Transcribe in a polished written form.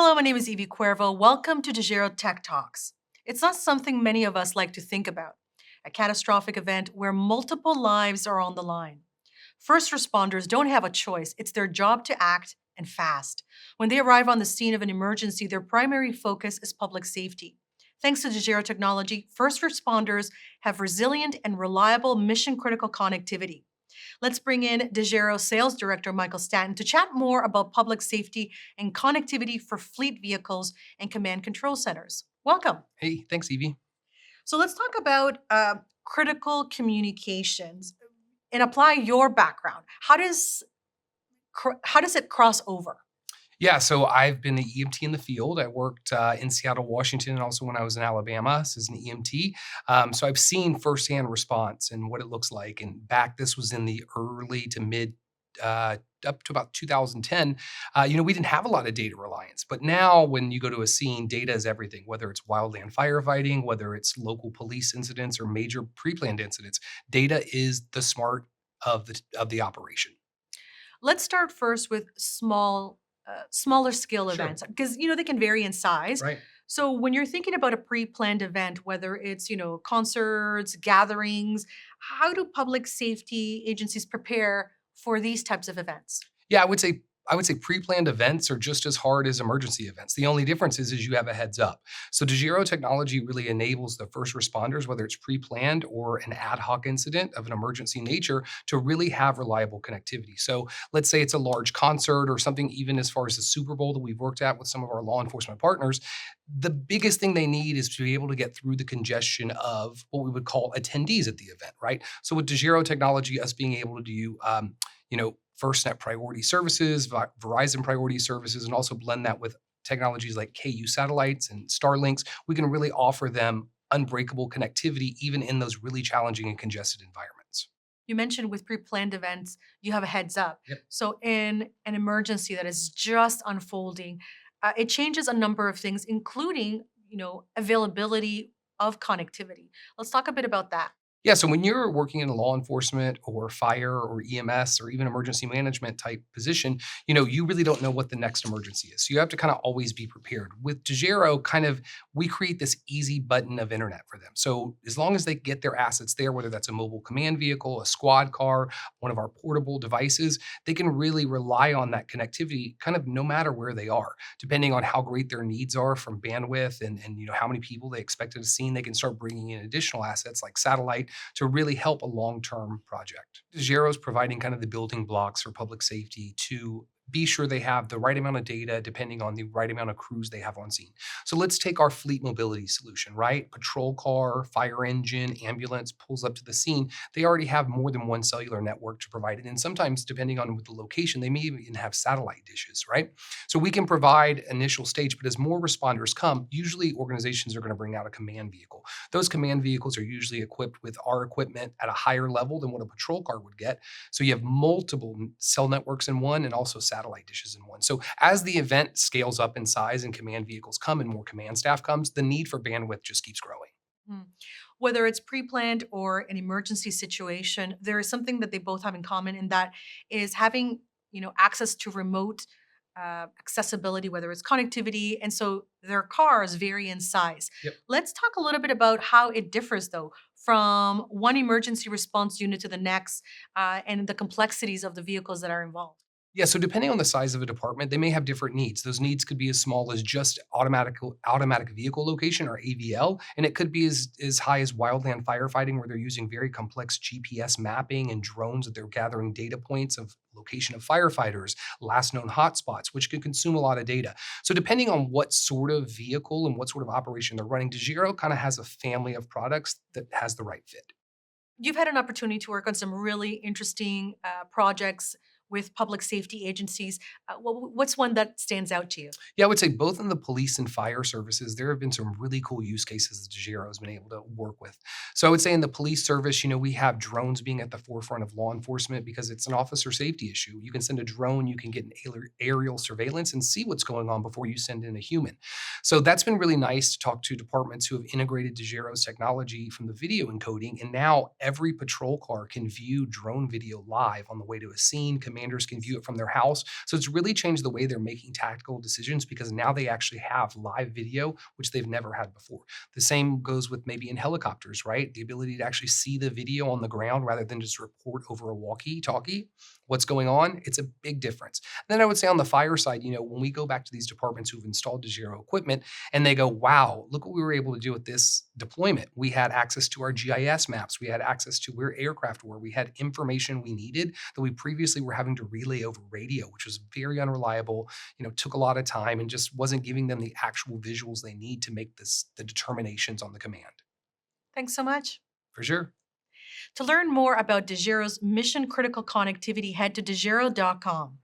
Hello, my name is Evie Cuervo. Welcome to Dejero Tech Talks. It's not something many of us like to think about, a catastrophic event where multiple lives are on the line. First responders don't have a choice. It's their job to act and fast. When they arrive on the scene of an emergency, their primary focus is public safety. Thanks to Dejero technology, first responders have resilient and reliable mission critical connectivity. Let's bring in Dejero Sales Director Michael Stanton to chat more about public safety and connectivity for fleet vehicles and command control centers. Welcome. Hey, thanks, Evie. So let's talk about critical communications and apply your background. How does it cross over? Yeah, so I've been an EMT in the field. I worked in Seattle, Washington, and also when I was in Alabama as an EMT. So I've seen firsthand response and what it looks like. And back, this was in the early to mid, up to about 2010. We didn't have a lot of data reliance, but now when you go to a scene, data is everything. Whether it's wildland firefighting, whether it's local police incidents or major pre-planned incidents, data is the smart of the operation. Let's start first with smaller scale Sure. events because they can vary in size. Right. So when you're thinking about a pre-planned event, whether it's concerts, gatherings, how do public safety agencies prepare for these types of events? Yeah, I would say pre-planned events are just as hard as emergency events. The only difference is you have a heads up. So Dejero technology really enables the first responders, whether it's pre-planned or an ad hoc incident of an emergency nature, to really have reliable connectivity. So let's say it's a large concert or something, even as far as the Super Bowl that we've worked at with some of our law enforcement partners. The biggest thing they need is to be able to get through the congestion of what we would call attendees at the event, right? So with Dejero technology, us being able to do, FirstNet priority services, Verizon priority services, and also blend that with technologies like KU satellites and Starlinks, we can really offer them unbreakable connectivity even in those really challenging and congested environments. You mentioned with pre-planned events, you have a heads up. Yep. So in an emergency that is just unfolding, it changes a number of things, including availability of connectivity. Let's talk a bit about that. Yeah, so when you're working in a law enforcement or fire or EMS or even emergency management type position, you really don't know what the next emergency is. So you have to kind of always be prepared. With Dejero, we create this easy button of internet for them. So as long as they get their assets there, whether that's a mobile command vehicle, a squad car, one of our portable devices, they can really rely on that connectivity kind of no matter where they are, depending on how great their needs are from bandwidth and how many people they expect at a scene. They can start bringing in additional assets like satellite to really help a long-term project. Zero is providing kind of the building blocks for public safety to be sure they have the right amount of data depending on the right amount of crews they have on scene. So let's take our fleet mobility solution, right? Patrol car, fire engine, ambulance pulls up to the scene. They already have more than one cellular network to provide it. And sometimes, depending on the location, they may even have satellite dishes, right? So we can provide initial stage, but as more responders come, usually organizations are going to bring out a command vehicle. Those command vehicles are usually equipped with our equipment at a higher level than what a patrol car would get. So you have multiple cell networks in one and also satellite dishes in one. So as the event scales up in size and command vehicles come and more command staff comes, the need for bandwidth just keeps growing. Mm. Whether it's pre-planned or an emergency situation, there is something that they both have in common, and that is having access to remote accessibility, whether it's connectivity, and so their cars vary in size. Yep. Let's talk a little bit about how it differs, though, from one emergency response unit to the next, and the complexities of the vehicles that are involved. Yeah, so depending on the size of a department, they may have different needs. Those needs could be as small as just automatic vehicle location or AVL, and it could be as high as wildland firefighting, where they're using very complex GPS mapping and drones that they're gathering data points of location of firefighters, last known hotspots, which can consume a lot of data. So depending on what sort of vehicle and what sort of operation they're running, DeGiro kind of has a family of products that has the right fit. You've had an opportunity to work on some really interesting projects with public safety agencies. What's one that stands out to you? Yeah, I would say both in the police and fire services, there have been some really cool use cases that Dejero has been able to work with. So I would say in the police service, we have drones being at the forefront of law enforcement because it's an officer safety issue. You can send a drone, you can get an aerial surveillance and see what's going on before you send in a human. So that's been really nice to talk to departments who have integrated Dejero's technology from the video encoding. And now every patrol car can view drone video live on the way to a scene, command commanders can view it from their house. So it's really changed the way they're making tactical decisions because now they actually have live video, which they've never had before. The same goes with maybe in helicopters, right? The ability to actually see the video on the ground rather than just report over a walkie talkie what's going on. It's a big difference. Then I would say on the fire side, when we go back to these departments who've installed Dejero equipment and they go, wow, look what we were able to do with this deployment. We had access to our GIS maps. We had access to where aircraft were. We had information we needed that we previously were having to relay over radio, which was very unreliable, took a lot of time and just wasn't giving them the actual visuals they need to make the determinations on the command. Thanks so much. For sure. To learn more about Dejero's mission critical connectivity, head to dejero.com.